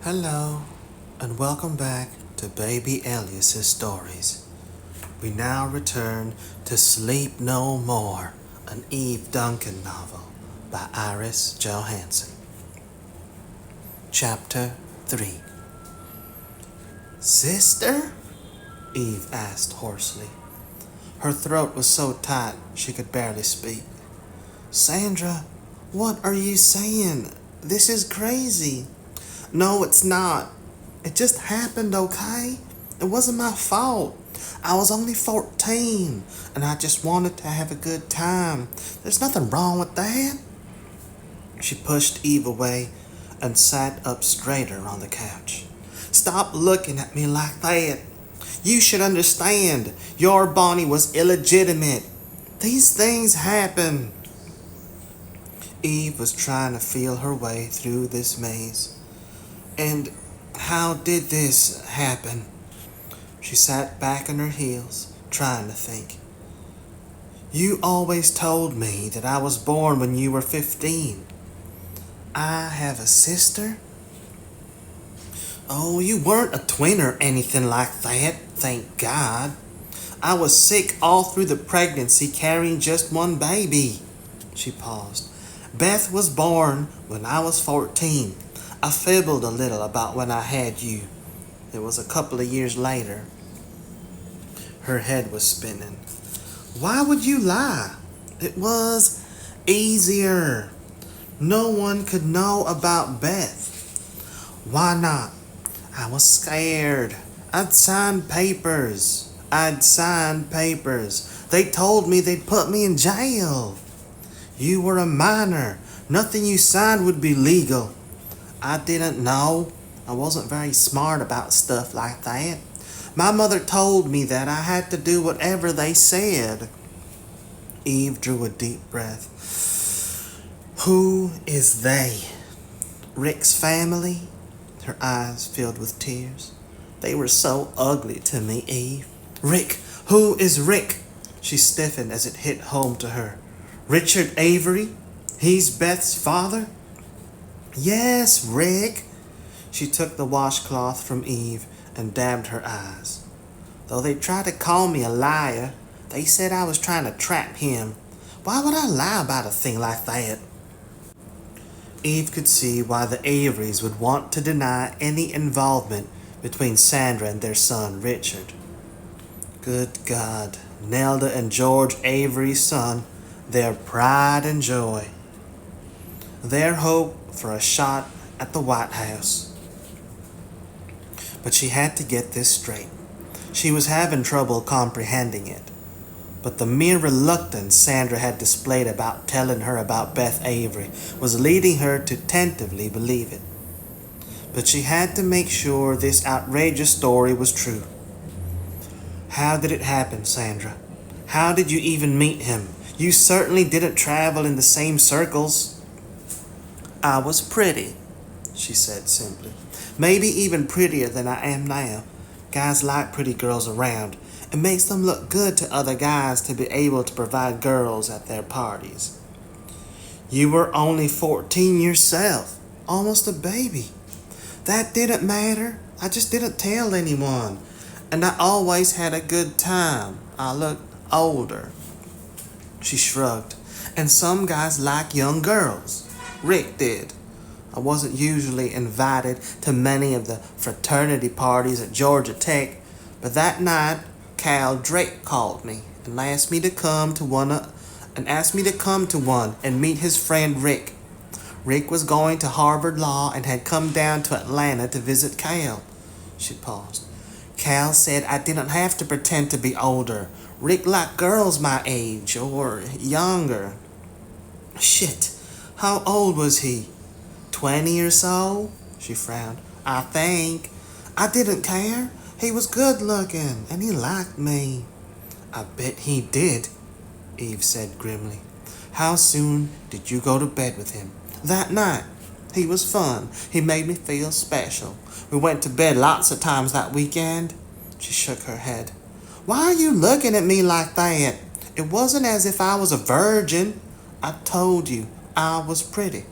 Hello, and welcome back to Baby Elias's stories. We now return to Sleep No More, an Eve Duncan novel by Iris Johansen. Chapter 3. Sister? Eve asked hoarsely. Her throat was so tight she could barely speak. Sandra, what are you saying? This is crazy. No, it's not. It just happened, okay? It wasn't my fault. I was only 14, and I just wanted to have a good time. There's nothing wrong with that. She pushed Eve away and sat up straighter on the couch. Stop looking at me like that. You should understand. Your Bonnie was illegitimate. These things happen. Eve was trying to feel her way through this maze. And how did this happen? She sat back on her heels, trying to think. You always told me that I was born when you were 15. I have a sister? Oh, you weren't a twin or anything like that, thank God. I was sick all through the pregnancy, carrying just one baby. She paused. Beth was born when I was 14. I fibbled a little about when I had you. It was a couple of years later. Her head was spinning. Why would you lie? It was easier. No one could know about Beth. Why not? I was scared. I'd signed papers. They told me they'd put me in jail. You were a minor. Nothing you signed would be legal. I didn't know. I wasn't very smart about stuff like that. My mother told me that I had to do whatever they said. Eve drew a deep breath. Who is they? Rick's family? Her eyes filled with tears. They were so ugly to me, Eve. Rick! Who is Rick? She stiffened as it hit home to her. Richard Avery? He's Beth's father? Yes, Rick. She took the washcloth from Eve and dabbed her eyes. Though they tried to call me a liar, they said I was trying to trap him. Why would I lie about a thing like that? Eve could see why the Averys would want to deny any involvement between Sandra and their son, Richard. Good God, Nelda and George Avery's son, their pride and joy. Their hope for a shot at the White House. But she had to get this straight. She was having trouble comprehending it. But the mere reluctance Sandra had displayed about telling her about Beth Avery was leading her to tentatively believe it. But she had to make sure this outrageous story was true. How did it happen, Sandra? How did you even meet him? You certainly didn't travel in the same circles. I was pretty, she said simply. Maybe even prettier than I am now. Guys like pretty girls around. It makes them look good to other guys to be able to provide girls at their parties. You were only 14 yourself, almost a baby. That didn't matter. I just didn't tell anyone. And I always had a good time. I looked older. She shrugged. And some guys like young girls. Rick did. I wasn't usually invited to many of the fraternity parties at Georgia Tech, but that night Cal Drake called me and asked me to come to one and meet his friend Rick. Rick was going to Harvard Law and had come down to Atlanta to visit Cal. She paused. Cal said I didn't have to pretend to be older. Rick liked girls my age or younger. Shit. How old was he? 20 or so? She frowned. I think. I didn't care. He was good looking, and he liked me. I bet he did, Eve said grimly. How soon did you go to bed with him? That night. He was fun. He made me feel special. We went to bed lots of times that weekend. She shook her head. Why are you looking at me like that? It wasn't as if I was a virgin. I told you I was pretty.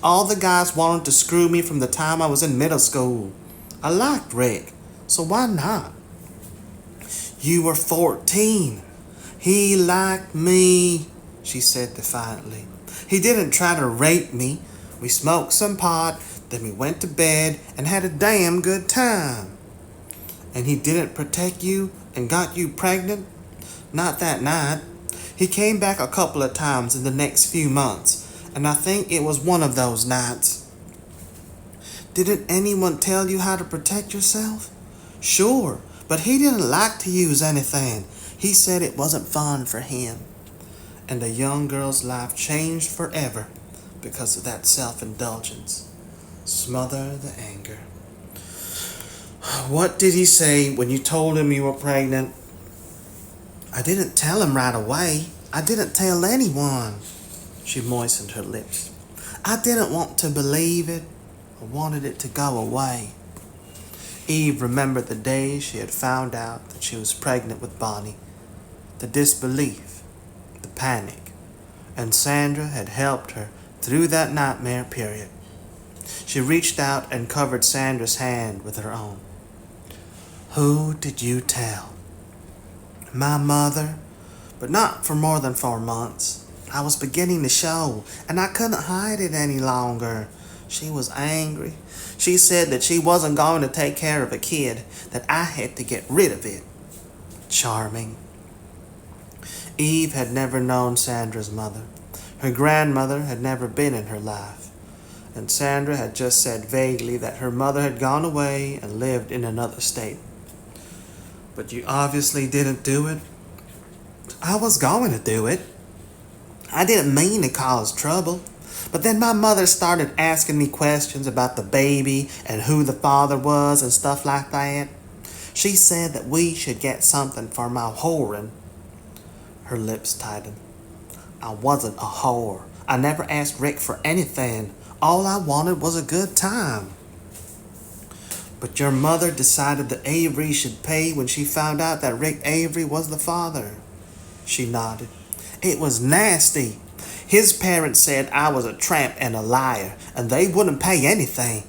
All the guys wanted to screw me from the time I was in middle school. I liked Rick, so why not? You were 14. He liked me, she said defiantly. He didn't try to rape me. We smoked some pot, then we went to bed and had a damn good time. And he didn't protect you and got you pregnant? Not that night. He came back a couple of times in the next few months, and I think it was one of those nights. Didn't anyone tell you how to protect yourself? Sure, but he didn't like to use anything. He said it wasn't fun for him. And the young girl's life changed forever because of that self-indulgence. Smother the anger. What did he say when you told him you were pregnant? I didn't tell him right away. I didn't tell anyone. She moistened her lips. I didn't want to believe it. I wanted it to go away. Eve remembered the day she had found out that she was pregnant with Bonnie. The disbelief, the panic, and Sandra had helped her through that nightmare period. She reached out and covered Sandra's hand with her own. Who did you tell? My mother, but not for more than 4 months. I was beginning to show, and I couldn't hide it any longer. She was angry. She said that she wasn't going to take care of a kid, that I had to get rid of it. Charming. Eve had never known Sandra's mother. Her grandmother had never been in her life, and Sandra had just said vaguely that her mother had gone away and lived in another state. But you obviously didn't do it. I was going to do it. I didn't mean to cause trouble. But then my mother started asking me questions about the baby and who the father was and stuff like that. She said that we should get something for my whoring. Her lips tightened. I wasn't a whore. I never asked Rick for anything. All I wanted was a good time. But your mother decided that Avery should pay when she found out that Rick Avery was the father. She nodded. It was nasty. His parents said I was a tramp and a liar, and they wouldn't pay anything.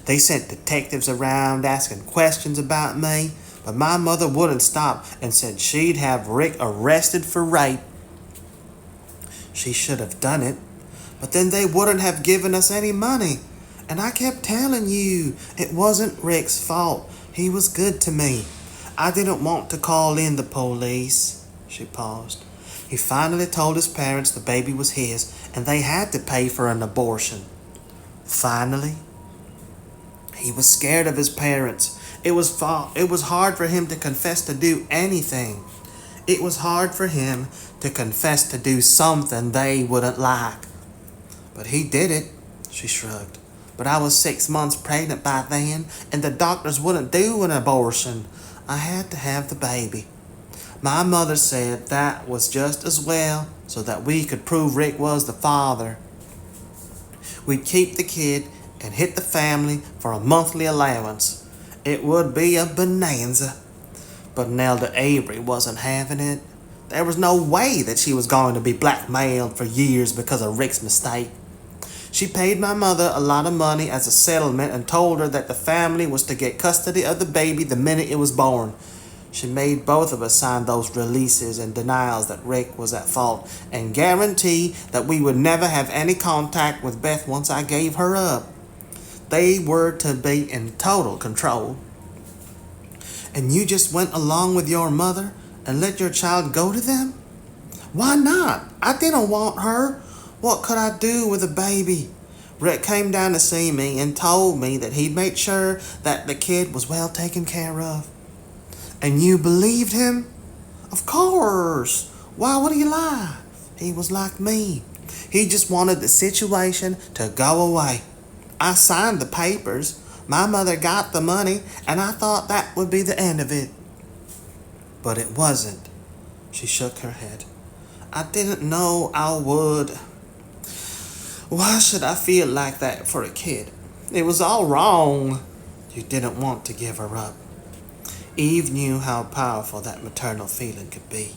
They sent detectives around asking questions about me, but my mother wouldn't stop and said she'd have Rick arrested for rape. She should have done it, but then they wouldn't have given us any money. And I kept telling you, it wasn't Rick's fault. He was good to me. I didn't want to call in the police. She paused. He finally told his parents the baby was his, and they had to pay for an abortion. Finally? He was scared of his parents. It was hard for him to confess to do anything. It was hard for him to confess to do something they wouldn't like. But he did it, she shrugged. But I was 6 months pregnant by then, and the doctors wouldn't do an abortion. I had to have the baby. My mother said that was just as well, so that we could prove Rick was the father. We'd keep the kid and hit the family for a monthly allowance. It would be a bonanza. But Nelda Avery wasn't having it. There was no way that she was going to be blackmailed for years because of Rick's mistake. She paid my mother a lot of money as a settlement and told her that the family was to get custody of the baby the minute it was born. She made both of us sign those releases and denials that Rick was at fault and guarantee that we would never have any contact with Beth once I gave her up. They were to be in total control. And you just went along with your mother and let your child go to them? Why not? I didn't want her. What could I do with a baby? Rick came down to see me and told me that he'd made sure that the kid was well taken care of. And you believed him? Of course. Why would he lie? He was like me. He just wanted the situation to go away. I signed the papers. My mother got the money, and I thought that would be the end of it. But it wasn't. She shook her head. I didn't know I would. Why should I feel like that for a kid? It was all wrong. You didn't want to give her up. Eve knew how powerful that maternal feeling could be.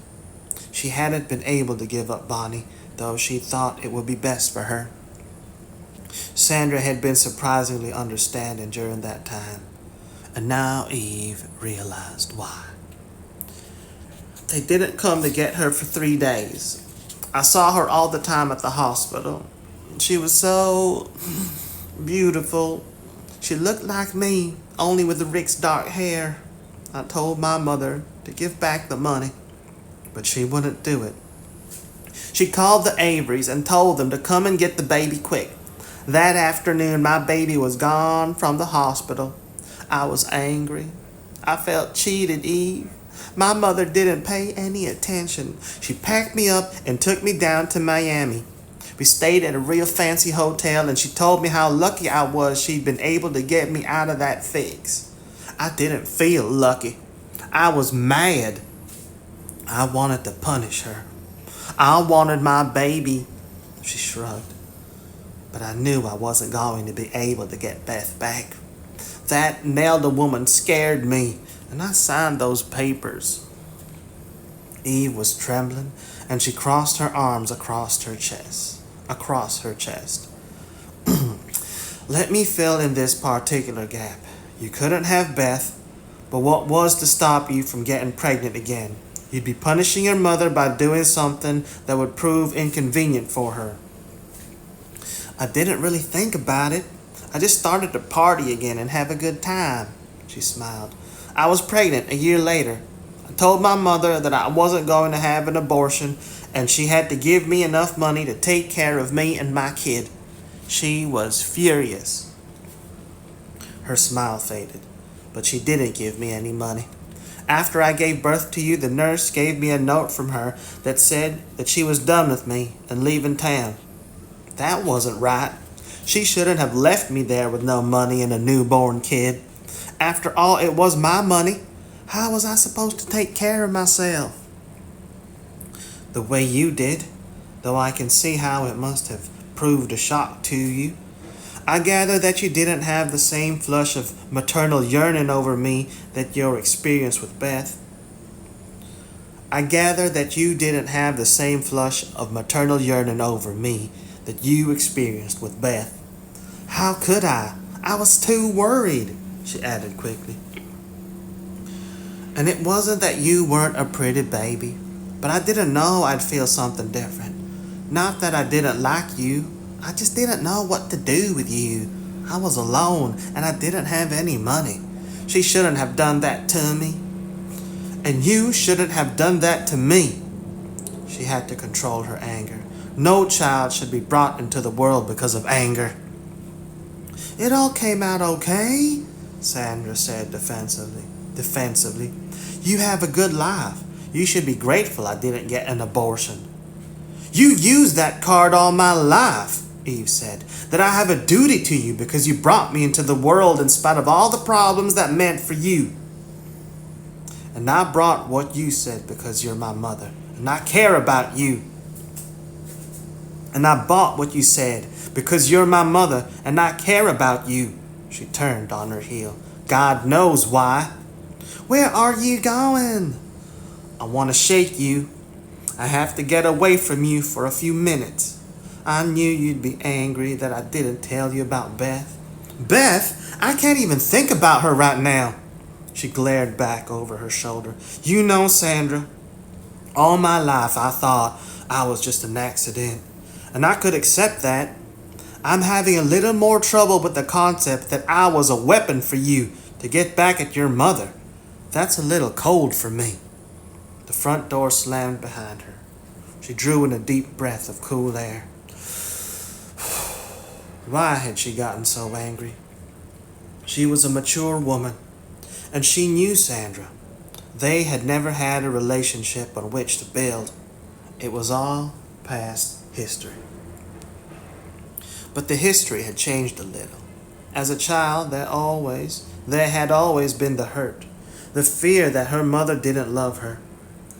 She hadn't been able to give up Bonnie, though she thought it would be best for her. Sandra had been surprisingly understanding during that time, and now Eve realized why. They didn't come to get her for 3 days. I saw her all the time at the hospital. She was so beautiful. She looked like me, only with Rick's dark hair. I told my mother to give back the money, but she wouldn't do it. She called the Averys and told them to come and get the baby quick. That afternoon, my baby was gone from the hospital. I was angry. I felt cheated, Eve. My mother didn't pay any attention. She packed me up and took me down to Miami. We stayed at a real fancy hotel, and she told me how lucky I was she'd been able to get me out of that fix. I didn't feel lucky. I was mad. I wanted to punish her. I wanted my baby. She shrugged. But I knew I wasn't going to be able to get Beth back. That Nelda woman scared me, and I signed those papers. Eve was trembling, and she crossed her arms across her chest. Let me fill in this particular gap. You couldn't have Beth, but what was to stop you from getting pregnant again? You'd be punishing your mother by doing something that would prove inconvenient for her. I didn't really think about it. I just started to party again and have a good time. She smiled. I was pregnant a year later. I told my mother that I wasn't going to have an abortion, and she had to give me enough money to take care of me and my kid. She was furious. Her smile faded, but she didn't give me any money. After I gave birth to you, the nurse gave me a note from her that said that she was done with me and leaving town. That wasn't right. She shouldn't have left me there with no money and a newborn kid. After all, it was my money. How was I supposed to take care of myself? The way you did, though I can see how it must have proved a shock to you. I gather that you didn't have the same flush of maternal yearning over me that your experience with Beth. I gather that you didn't have the same flush of maternal yearning over me that you experienced with Beth. How could I? I was too worried, she added quickly. And it wasn't that you weren't a pretty baby, but I didn't know I'd feel something different. Not that I didn't like you. I just didn't know what to do with you. I was alone, and I didn't have any money. She shouldn't have done that to me. And you shouldn't have done that to me. She had to control her anger. No child should be brought into the world because of anger. It all came out okay, Sandra said defensively. You have a good life. You should be grateful I didn't get an abortion. You used that card all my life, Eve said, that I have a duty to you because you brought me into the world in spite of all the problems that meant for you. And I brought what you said because you're my mother, and I care about you. And I bought what you said because you're my mother, and I care about you. She turned on her heel. God knows why. Where are you going? I want to shake you. I have to get away from you for a few minutes. I knew you'd be angry that I didn't tell you about Beth. Beth? I can't even think about her right now. She glared back over her shoulder. You know, Sandra, all my life I thought I was just an accident, and I could accept that. I'm having a little more trouble with the concept that I was a weapon for you to get back at your mother. That's a little cold for me. The front door slammed behind her. She drew in a deep breath of cool air. Why had she gotten so angry? She was a mature woman, and she knew Sandra. They had never had a relationship on which to build. It was all past history. But the history had changed a little. As a child, there had always been the hurt, the fear that her mother didn't love her,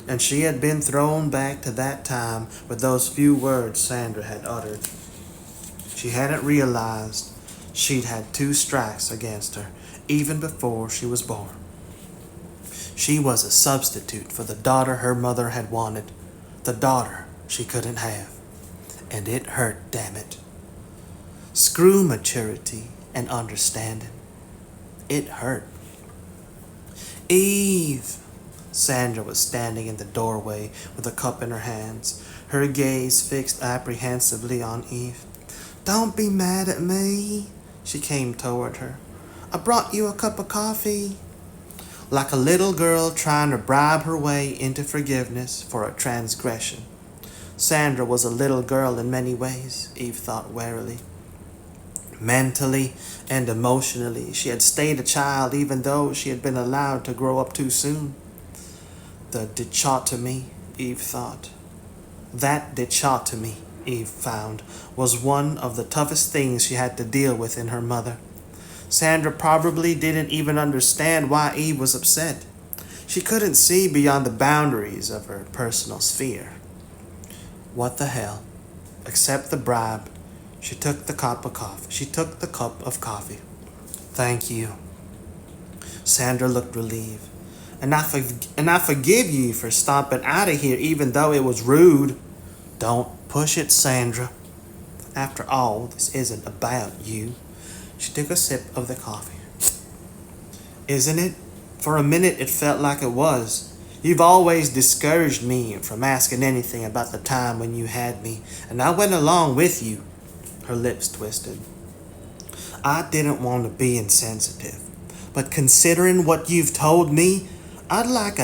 and she had been thrown back to that time with those few words Sandra had uttered. She hadn't realized she'd had 2 strikes against her even before she was born. She was a substitute for the daughter her mother had wanted, the daughter she couldn't have. And it hurt, damn it. Screw maturity and understanding. It hurt. Eve! Sandra was standing in the doorway with a cup in her hands, her gaze fixed apprehensively on Eve. Don't be mad at me. She came toward her. I brought you a cup of coffee. Like a little girl trying to bribe her way into forgiveness for a transgression. Sandra was a little girl in many ways, Eve thought warily. Mentally and emotionally, she had stayed a child even though she had been allowed to grow up too soon. The dichotomy, Eve thought. That dichotomy, Eve found, was one of the toughest things she had to deal with in her mother. Sandra probably didn't even understand why Eve was upset. She couldn't see beyond the boundaries of her personal sphere. What the hell? Accept the bribe. She took the cup of coffee. Thank you. Sandra looked relieved. And I forgive you for stomping out of here even though it was rude. Don't push it, Sandra. After all, this isn't about you. She took a sip of the coffee. Isn't it? For a minute it felt like it was. You've always discouraged me from asking anything about the time when you had me, and I went along with you. Her lips twisted. I didn't want to be insensitive, but considering what you've told me, I'd like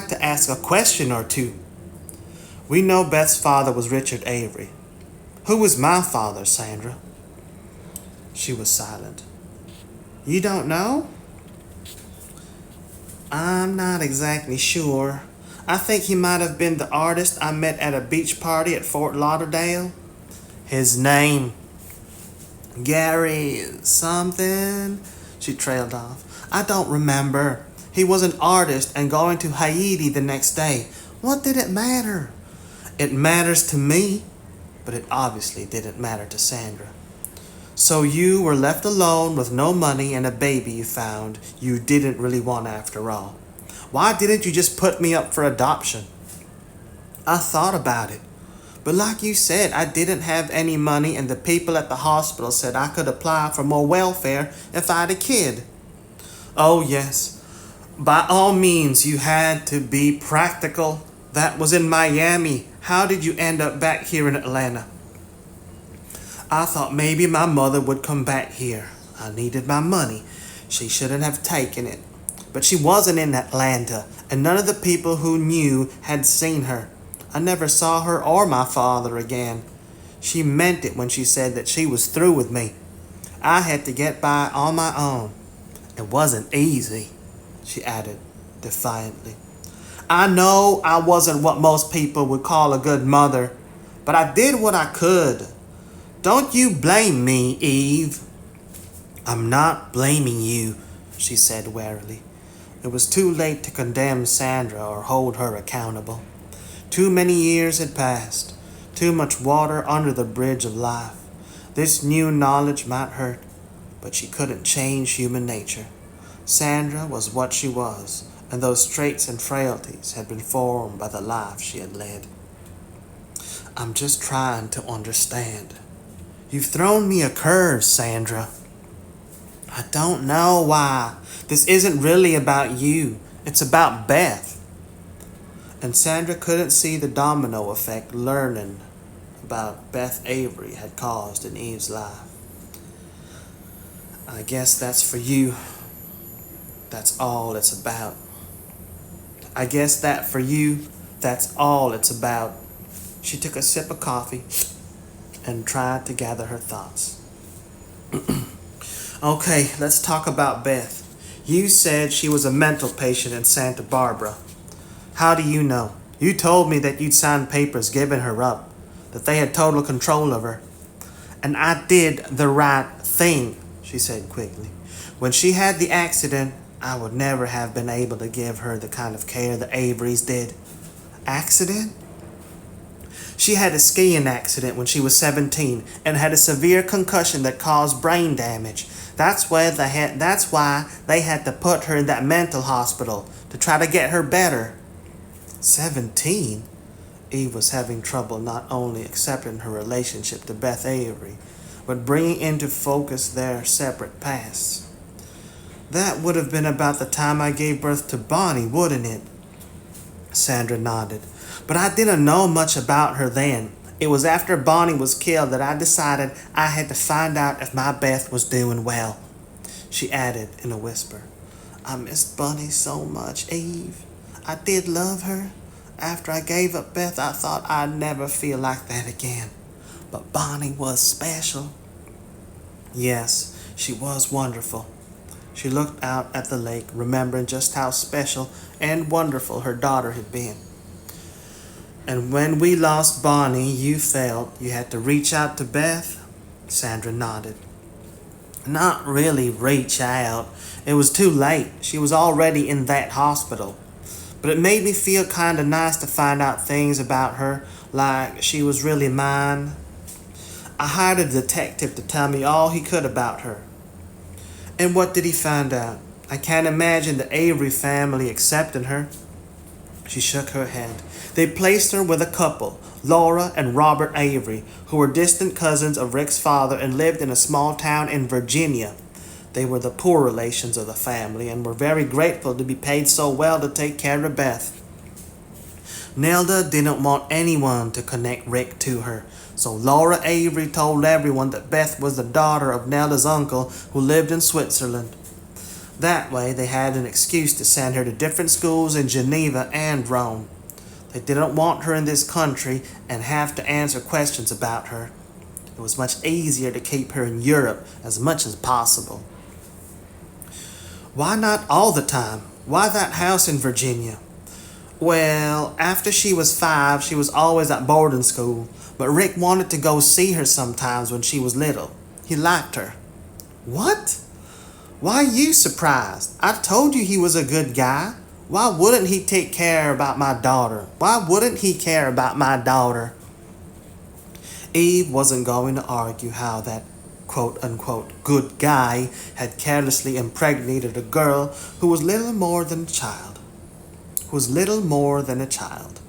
to ask a question or two. We know Beth's father was Richard Avery. Who was my father, Sandra? She was silent. You don't know? I'm not exactly sure. I think he might have been the artist I met at a beach party at Fort Lauderdale. His name? Gary something? She trailed off. I don't remember. He was an artist and going to Haiti the next day. What did it matter? It matters to me, but it obviously didn't matter to Sandra. So you were left alone with no money and a baby you found you didn't really want after all. Why didn't you just put me up for adoption? I thought about it. But like you said, I didn't have any money and the people at the hospital said I could apply for more welfare if I had a kid. Oh yes, by all means you had to be practical. That was in Miami. How did you end up back here in Atlanta? I thought maybe my mother would come back here. I needed my money. She shouldn't have taken it. But she wasn't in Atlanta, and none of the people who knew had seen her. I never saw her or my father again. She meant it when she said that she was through with me. I had to get by on my own. It wasn't easy, she added defiantly. I know I wasn't what most people would call a good mother, but I did what I could. Don't you blame me, Eve. I'm not blaming you, she said warily. It was too late to condemn Sandra or hold her accountable. Too many years had passed, too much water under the bridge of life. This new knowledge might hurt, but she couldn't change human nature. Sandra was what she was, and those traits and frailties had been formed by the life she had led. I'm just trying to understand. You've thrown me a curve, Sandra. I don't know why. This isn't really about you. It's about Beth. And Sandra couldn't see the domino effect learning about Beth Avery had caused in Eve's life. I guess that's for you. That's all it's about. I guess that for you, that's all it's about. She took a sip of coffee and tried to gather her thoughts. Okay, let's talk about Beth. You said she was a mental patient in Santa Barbara. How do you know? You told me that you'd signed papers giving her up, that they had total control of her. And I did the right thing, she said quickly. When she had the accident, I would never have been able to give her the kind of care the Averys did. Accident? She had a skiing accident when she was 17 and had a severe concussion that caused brain damage. That's why they had to put her in that mental hospital to try to get her better. 17? Eve was having trouble not only accepting her relationship to Beth Avery, but bringing into focus their separate pasts. That would have been about the time I gave birth to Bonnie, wouldn't it? Sandra nodded. But I didn't know much about her then. It was after Bonnie was killed that I decided I had to find out if my Beth was doing well. She added in a whisper, I missed Bonnie so much, Eve. I did love her. After I gave up Beth, I thought I'd never feel like that again. But Bonnie was special. Yes, she was wonderful. She looked out at the lake, remembering just how special and wonderful her daughter had been. And when we lost Bonnie, you felt you had to reach out to Beth? Sandra nodded. Not really reach out. It was too late. She was already in that hospital. But it made me feel kind of nice to find out things about her, like she was really mine. I hired a detective to tell me all he could about her. And what did he find out? I can't imagine the Avery family accepting her. She shook her head. They placed her with a couple, Laura and Robert Avery, who were distant cousins of Rick's father and lived in a small town in Virginia. They were the poor relations of the family and were very grateful to be paid so well to take care of Beth. Nelda didn't want anyone to connect Rick to her, so Laura Avery told everyone that Beth was the daughter of Nelda's uncle who lived in Switzerland. That way they had an excuse to send her to different schools in Geneva and Rome. They didn't want her in this country and have to answer questions about her. It was much easier to keep her in Europe as much as possible. Why not all the time? Why that house in Virginia? Well, after she was 5, she was always at boarding school, but Rick wanted to go see her sometimes when she was little. He liked her. What? Why are you surprised? I told you he was a good guy. Why wouldn't he take care about my daughter? Why wouldn't he care about my daughter? Eve wasn't going to argue how that quote-unquote good guy had carelessly impregnated a girl who was little more than a child.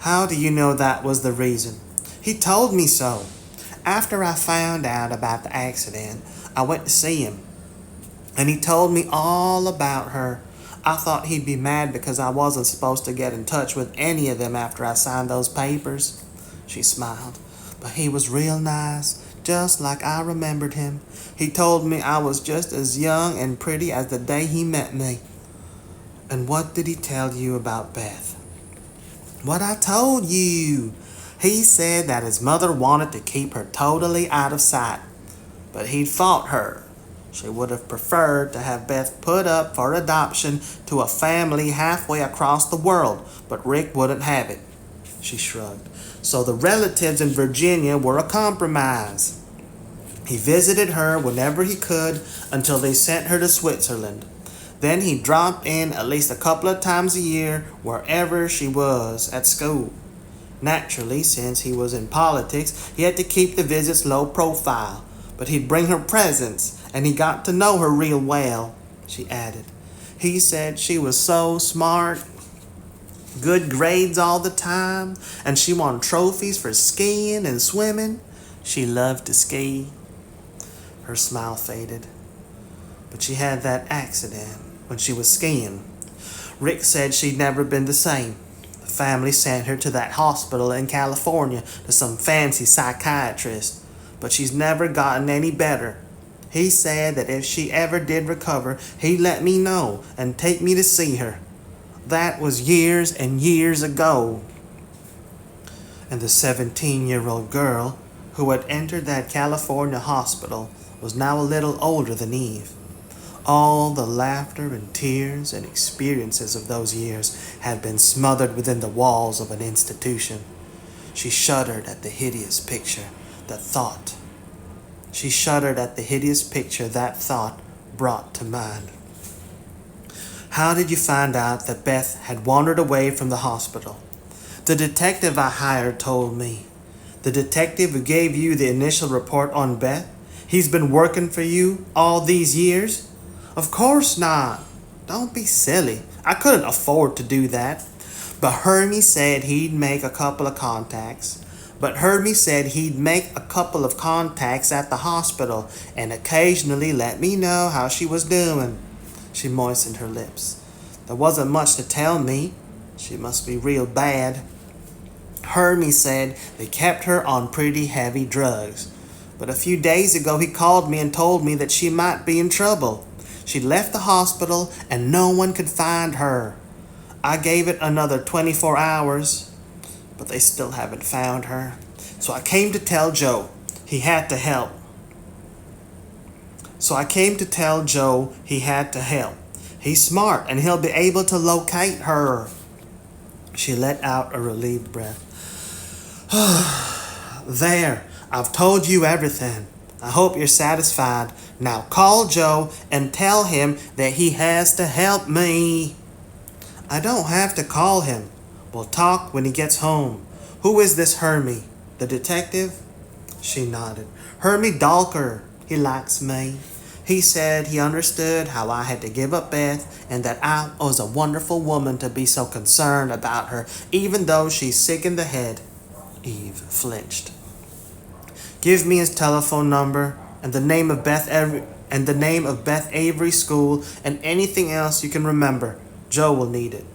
How do you know that was the reason? He told me so. After I found out about the accident, I went to see him, and he told me all about her. I thought he'd be mad because I wasn't supposed to get in touch with any of them after I signed those papers. She smiled. But he was real nice, just like I remembered him. He told me I was just as young and pretty as the day he met me. And what did he tell you about Beth? What I told you. He said that his mother wanted to keep her totally out of sight, but he'd fought her. She would have preferred to have Beth put up for adoption to a family halfway across the world, but Rick wouldn't have it. She shrugged. So the relatives in Virginia were a compromise. He visited her whenever he could until they sent her to Switzerland. Then he dropped in at least a couple of times a year wherever she was at school. Naturally, since he was in politics, he had to keep the visits low profile, but he'd bring her presents, and he got to know her real well, she added. He said she was so smart, good grades all the time, and she won trophies for skiing and swimming. She loved to ski. Her smile faded. But she had that accident when she was skiing. Rick said she'd never been the same. The family sent her to that hospital in California to some fancy psychiatrist, but she's never gotten any better. He said that if she ever did recover, he'd let me know and take me to see her. That was years and years ago. And the 17-year-old girl who had entered that California hospital was now a little older than Eve. All the laughter and tears and experiences of those years had been smothered within the walls of an institution. She shuddered at the hideous picture that thought brought to mind. How did you find out that Beth had wandered away from the hospital? The detective I hired told me. The detective who gave you the initial report on Beth? He's been working for you all these years? Of course not. Don't be silly. I couldn't afford to do that. But Hermie said he'd make a couple of contacts. but Hermie said he'd make a couple of contacts at the hospital and occasionally let me know how she was doing. She moistened her lips. There wasn't much to tell me. She must be real bad. Hermie said they kept her on pretty heavy drugs. But a few days ago he called me and told me that she might be in trouble. She left the hospital and no one could find her. I gave it another 24 hours, but they still haven't found her. So I came to tell Joe he had to help. He's smart and he'll be able to locate her. She let out a relieved breath. There, I've told you everything. I hope you're satisfied. Now call Joe and tell him that he has to help me. I don't have to call him. We'll talk when he gets home. Who is this Hermie? The detective? She nodded. Hermie Dalker. He likes me. He said he understood how I had to give up Beth and that I was a wonderful woman to be so concerned about her, even though she's sick in the head. Eve flinched. Give me his telephone number and the name of Beth Avery School and anything else you can remember. Joe will need it.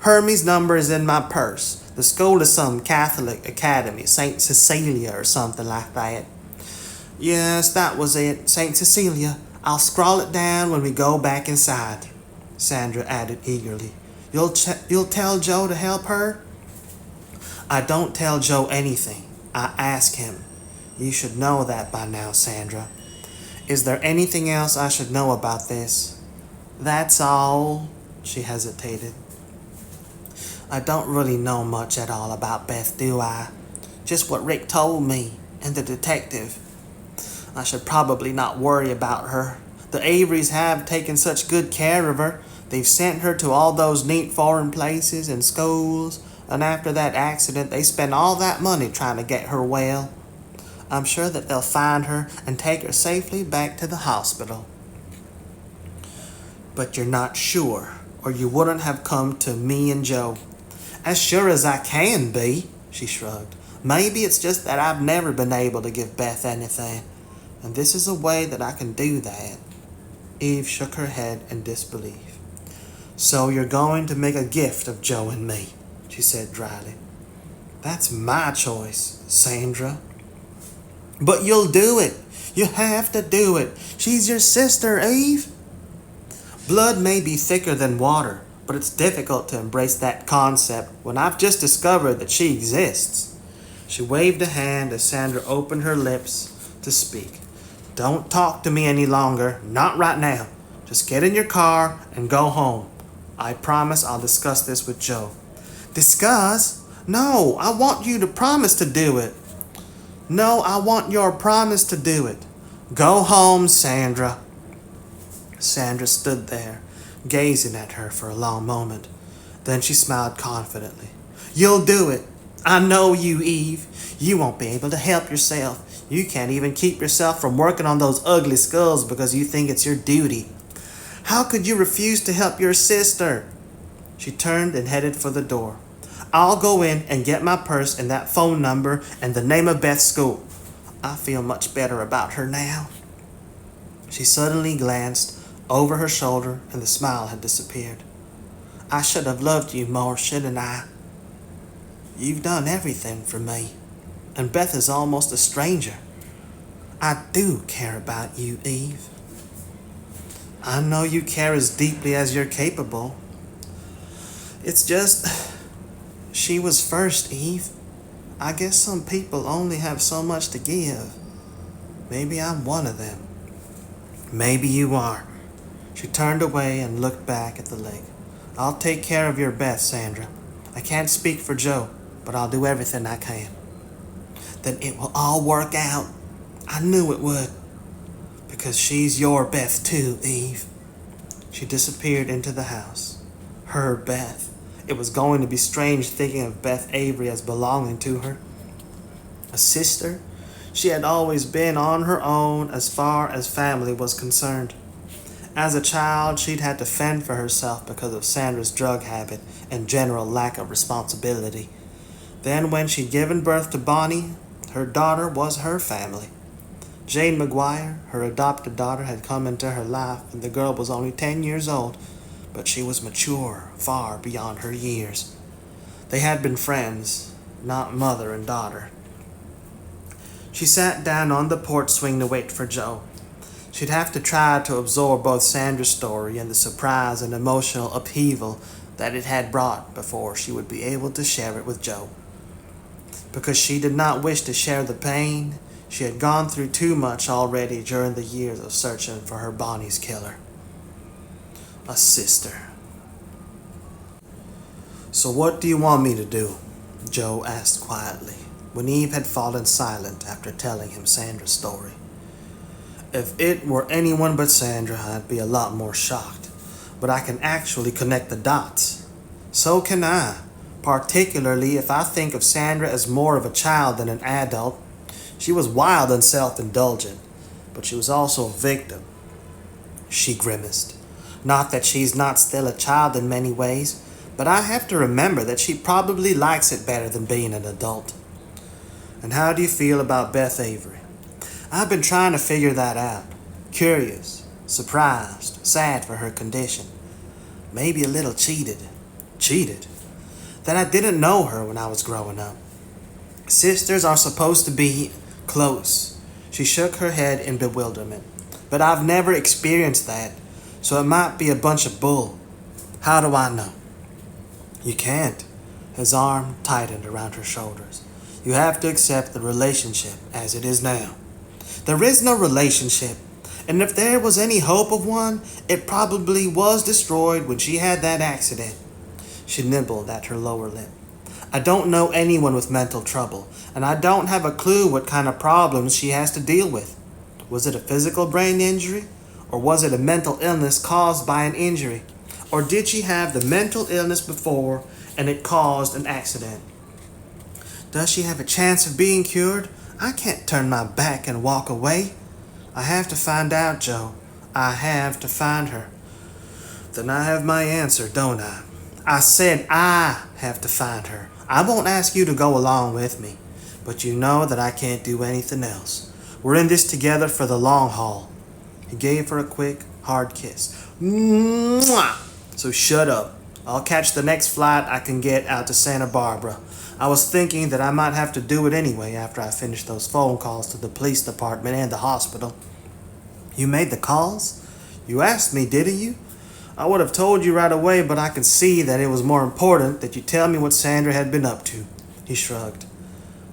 Hermie's number is in my purse. The school is some Catholic academy, St. Cecilia or something like that. Yes, that was it, St. Cecilia. I'll scrawl it down when we go back inside, Sandra added eagerly. You'll tell Joe to help her? I don't tell Joe anything. I ask him. You should know that by now, Sandra. Is there anything else I should know about this? That's all, she hesitated. I don't really know much at all about Beth, do I? Just what Rick told me, and the detective. I should probably not worry about her. The Averys have taken such good care of her. They've sent her to all those neat foreign places and schools, and after that accident, they spent all that money trying to get her well. I'm sure that they'll find her and take her safely back to the hospital. But you're not sure, or you wouldn't have come to me and Joe. As sure as I can be, she shrugged. Maybe it's just that I've never been able to give Beth anything, and this is a way that I can do that. Eve shook her head in disbelief. So you're going to make a gift of Joe and me, she said dryly. That's my choice, Sandra. But you'll do it. You have to do it. She's your sister, Eve. Blood may be thicker than water, but it's difficult to embrace that concept when I've just discovered that she exists. She waved a hand as Sandra opened her lips to speak. Don't talk to me any longer, not right now. Just get in your car and go home. I promise I'll discuss this with Joe. Discuss? No, I want you to promise to do it. No, I want your promise to do it. Go home, Sandra. Sandra stood there, gazing at her for a long moment. Then she smiled confidently. You'll do it. I know you, Eve. You won't be able to help yourself. You can't even keep yourself from working on those ugly skulls because you think it's your duty. How could you refuse to help your sister? She turned and headed for the door. I'll go in and get my purse and that phone number and the name of Beth's school. I feel much better about her now. She suddenly glanced over her shoulder and the smile had disappeared. I should have loved you more, shouldn't I? You've done everything for me, and Beth is almost a stranger. I do care about you, Eve. I know you care as deeply as you're capable. It's just, she was first, Eve. I guess some people only have so much to give. Maybe I'm one of them. Maybe you are. She turned away and looked back at the lake. I'll take care of your Beth, Sandra. I can't speak for Joe, but I'll do everything I can. Then it will all work out. I knew it would. Because she's your Beth too, Eve. She disappeared into the house. Her Beth. It was going to be strange thinking of Beth Avery as belonging to her. A sister? She had always been on her own as far as family was concerned. As a child, she'd had to fend for herself because of Sandra's drug habit and general lack of responsibility. Then when she'd given birth to Bonnie, her daughter was her family. Jane McGuire, her adopted daughter, had come into her life when the girl was only 10 years old, but she was mature, far beyond her years. They had been friends, not mother and daughter. She sat down on the porch swing to wait for Joe. She'd have to try to absorb both Sandra's story and the surprise and emotional upheaval that it had brought before she would be able to share it with Joe. Because she did not wish to share the pain, she had gone through too much already during the years of searching for her Bonnie's killer. A sister. "So what do you want me to do?" Joe asked quietly, when Eve had fallen silent after telling him Sandra's story. "If it were anyone but Sandra, I'd be a lot more shocked. But I can actually connect the dots. So can I, particularly if I think of Sandra as more of a child than an adult. She was wild and self-indulgent, but she was also a victim." She grimaced. "Not that she's not still a child in many ways, but I have to remember that she probably likes it better than being an adult." "And how do you feel about Beth Avery?" "I've been trying to figure that out. Curious, surprised, sad for her condition. Maybe a little cheated." "Cheated?" "That I didn't know her when I was growing up. Sisters are supposed to be close." She shook her head in bewilderment. "But I've never experienced that, so it might be a bunch of bull." "How do I know?" "You can't." His arm tightened around her shoulders. "You have to accept the relationship as it is now." "There is no relationship. And if there was any hope of one, it probably was destroyed when she had that accident." She nibbled at her lower lip. "I don't know anyone with mental trouble, and I don't have a clue what kind of problems she has to deal with. Was it a physical brain injury? Or was it a mental illness caused by an injury? Or did she have the mental illness before and it caused an accident? Does she have a chance of being cured? I can't turn my back and walk away. I have to find out, Joe. I have to find her." "Then I have my answer, don't I?" "I said I have to find her. I won't ask you to go along with me, but you know that I can't do anything else. We're in this together for the long haul." He gave her a quick, hard kiss. "Mwah! So shut up. I'll catch the next flight I can get out to Santa Barbara. I was thinking that I might have to do it anyway after I finish those phone calls to the police department and the hospital." "You made the calls? You asked me, didn't you? I would have told you right away, but I could see that it was more important that you tell me what Sandra had been up to." He shrugged.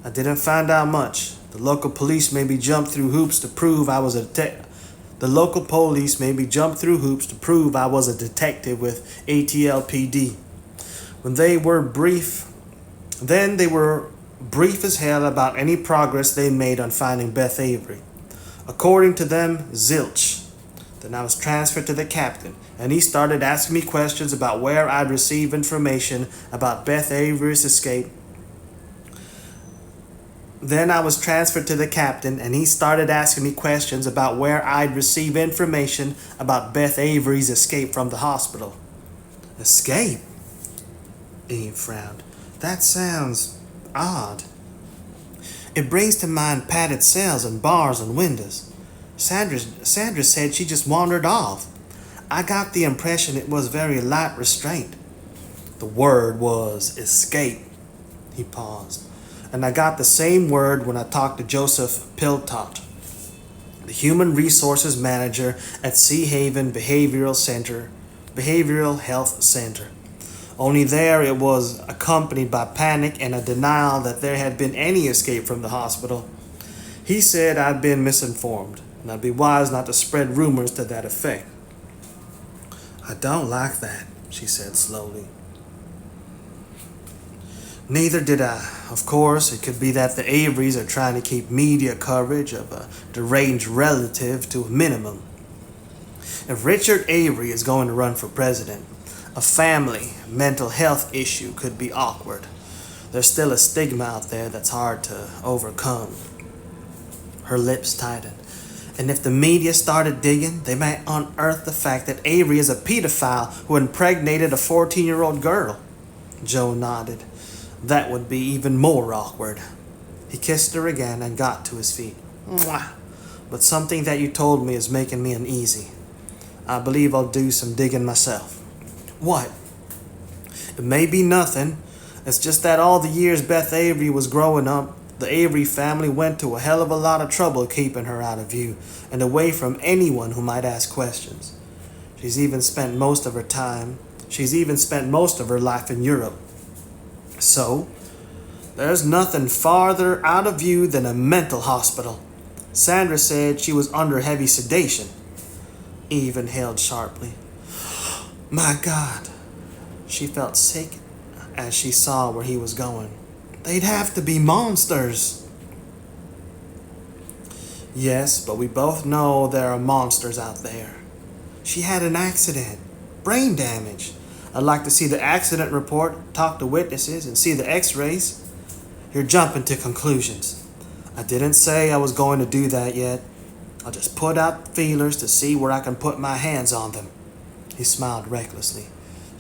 "I didn't find out much. The local police maybe jumped through hoops to prove I was a detective with ATLPD. Then they were brief as hell about any progress they made on finding Beth Avery. According to them, zilch. Then I was transferred to the captain, and he started asking me questions about where I'd received information about Beth Avery's escape. Then I was transferred to the captain, and he started asking me questions about where I'd received information about Beth Avery's escape from the hospital." "Escape?" Eve frowned. "That sounds odd." "It brings to mind padded cells and bars and windows. Sandra said she just wandered off. I got the impression it was very light restraint." "The word was escape." He paused. "And I got the same word when I talked to Joseph Piltot, the human resources manager at Sea Haven Behavioral Health Center. Only there it was accompanied by panic and a denial that there had been any escape from the hospital. He said I'd been misinformed, and I'd be wise not to spread rumors to that effect." "I don't like that," she said slowly. "Neither did I. Of course, it could be that the Averys are trying to keep media coverage of a deranged relative to a minimum. If Richard Avery is going to run for president, a family mental health issue could be awkward. There's still a stigma out there that's hard to overcome." Her lips tightened. "And if the media started digging, they might unearth the fact that Avery is a pedophile who impregnated a 14-year-old girl." Joe nodded. That would be even more awkward. He kissed her again and got to his feet. Mwah. But something that you told me is making me uneasy. I believe I'll do some digging myself. What? It may be nothing. It's just that all the years Beth Avery was growing up, the Avery family went to a hell of a lot of trouble keeping her out of view and away from anyone who might ask questions. She's even spent most of her life in Europe. So, there's nothing farther out of view than a mental hospital. Sandra said she was under heavy sedation. Eve inhaled sharply. My God. She felt sick as she saw where he was going. They'd have to be monsters. Yes, but we both know there are monsters out there. She had an accident. Brain damage. I'd like to see the accident report, talk to witnesses, and see the x-rays. You're jumping to conclusions. I didn't say I was going to do that yet. I'll just put out feelers to see where I can put my hands on them. He smiled recklessly.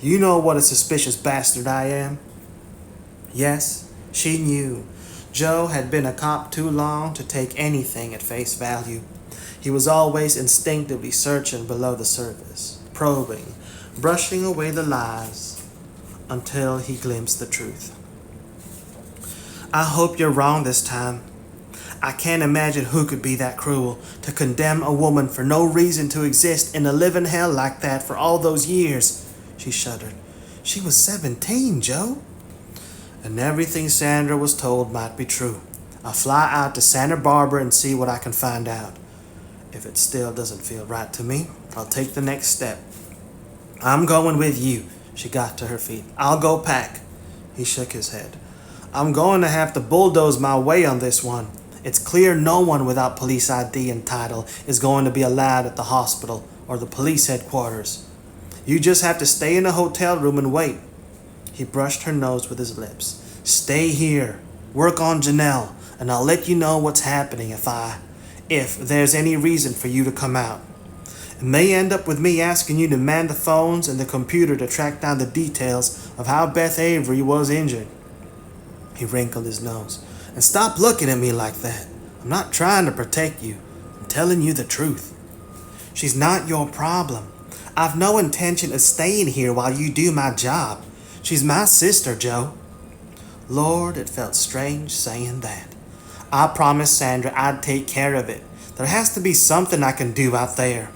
You know what a suspicious bastard I am? Yes, she knew. Joe had been a cop too long to take anything at face value. He was always instinctively searching below the surface, probing, brushing away the lies until he glimpsed the truth. I hope you're wrong this time. I can't imagine who could be that cruel to condemn a woman for no reason to exist in a living hell like that for all those years. She shuddered. She was 17, Joe. And everything Sandra was told might be true. I'll fly out to Santa Barbara and see what I can find out. If it still doesn't feel right to me, I'll take the next step. I'm going with you. She got to her feet. I'll go pack. He shook his head. I'm going to have to bulldoze my way on this one. It's clear no one without police ID and title is going to be allowed at the hospital or the police headquarters. You just have to stay in a hotel room and wait. He brushed her nose with his lips. Stay here. Work on Janelle, and I'll let you know what's happening if there's any reason for you to come out. It may end up with me asking you to man the phones and the computer to track down the details of how Beth Avery was injured. He wrinkled his nose. And stop looking at me like that. I'm not trying to protect you. I'm telling you the truth. She's not your problem. I've no intention of staying here while you do my job. She's my sister, Joe. Lord, it felt strange saying that. I promised Sandra I'd take care of it. There has to be something I can do out there.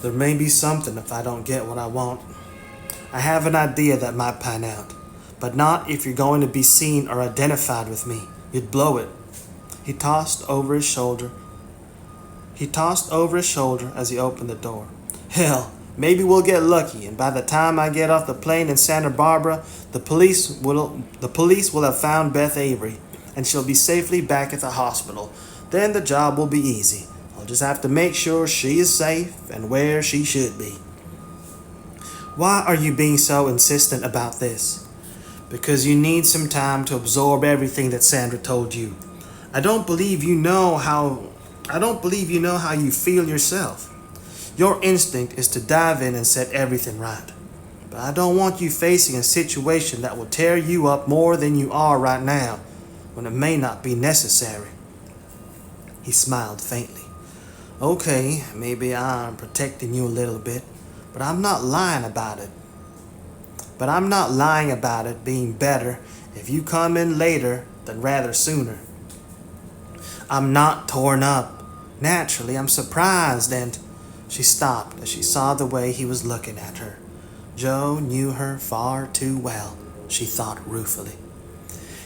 There may be something if I don't get what I want. I have an idea that might pan out. But not if you're going to be seen or identified with me. You'd blow it. He tossed over his shoulder as he opened the door. Hell, maybe we'll get lucky, and by the time I get off the plane in Santa Barbara, the police will have found Beth Avery, and she'll be safely back at the hospital. Then the job will be easy. I'll just have to make sure she is safe and where she should be. Why are you being so insistent about this? Because you need some time to absorb everything that Sandra told you. I don't believe you know how you feel yourself. Your instinct is to dive in and set everything right. But I don't want you facing a situation that will tear you up more than you are right now, when it may not be necessary. He smiled faintly. Okay, maybe I'm protecting you a little bit, but I'm not lying about it. But I'm not lying about it being better if you come in later than rather sooner. I'm not torn up. Naturally, I'm surprised and... She stopped as she saw the way he was looking at her. Joe knew her far too well, she thought ruefully.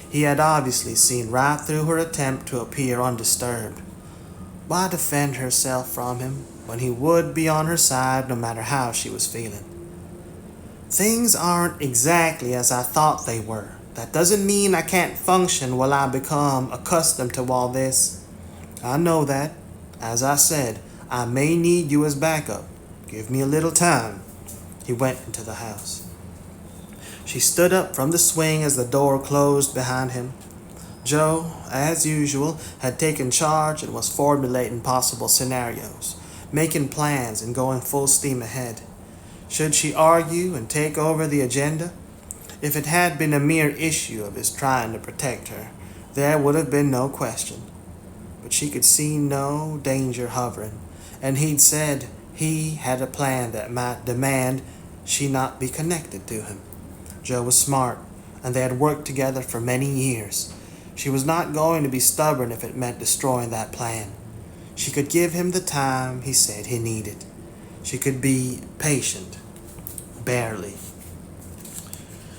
He had obviously seen right through her attempt to appear undisturbed. Why defend herself from him when he would be on her side no matter how she was feeling? Things aren't exactly as I thought they were. That doesn't mean I can't function while I become accustomed to all this. I know that. As I said, I may need you as backup. Give me a little time. He went into the house. She stood up from the swing as the door closed behind him. Joe, as usual, had taken charge and was formulating possible scenarios, making plans and going full steam ahead. Should she argue and take over the agenda? If it had been a mere issue of his trying to protect her, there would have been no question. But she could see no danger hovering, and he'd said he had a plan that might demand she not be connected to him. Joe was smart, and they had worked together for many years. She was not going to be stubborn if it meant destroying that plan. She could give him the time he said he needed. She could be patient. Barely.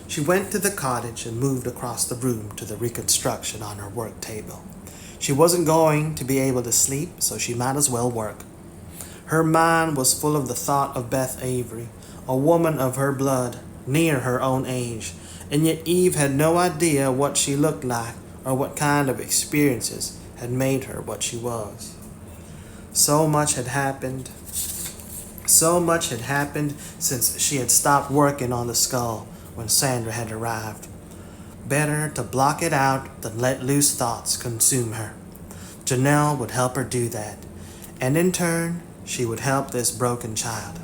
She went to the cottage and moved across the room to the reconstruction on her work table. She wasn't going to be able to sleep, so she might as well work. Her mind was full of the thought of Beth Avery, a woman of her blood, near her own age, and yet Eve had no idea what she looked like or what kind of experiences had made her what she was. So much had happened since she had stopped working on the skull when Sandra had arrived. Better to block it out than let loose thoughts consume her. Janelle would help her do that, and in turn, she would help this broken child.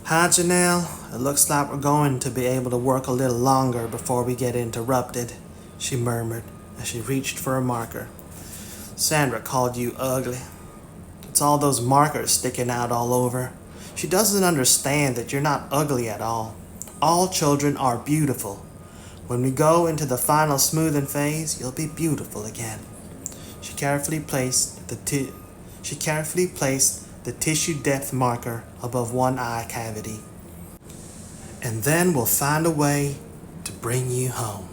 Hi, Janelle. It looks like we're going to be able to work a little longer before we get interrupted, she murmured as she reached for a marker. Sandra called you ugly. It's all those markers sticking out all over. She doesn't understand that you're not ugly at all. All children are beautiful. When we go into the final smoothing phase, you'll be beautiful again. She carefully placed the tissue depth marker above one eye cavity. And then we'll find a way to bring you home.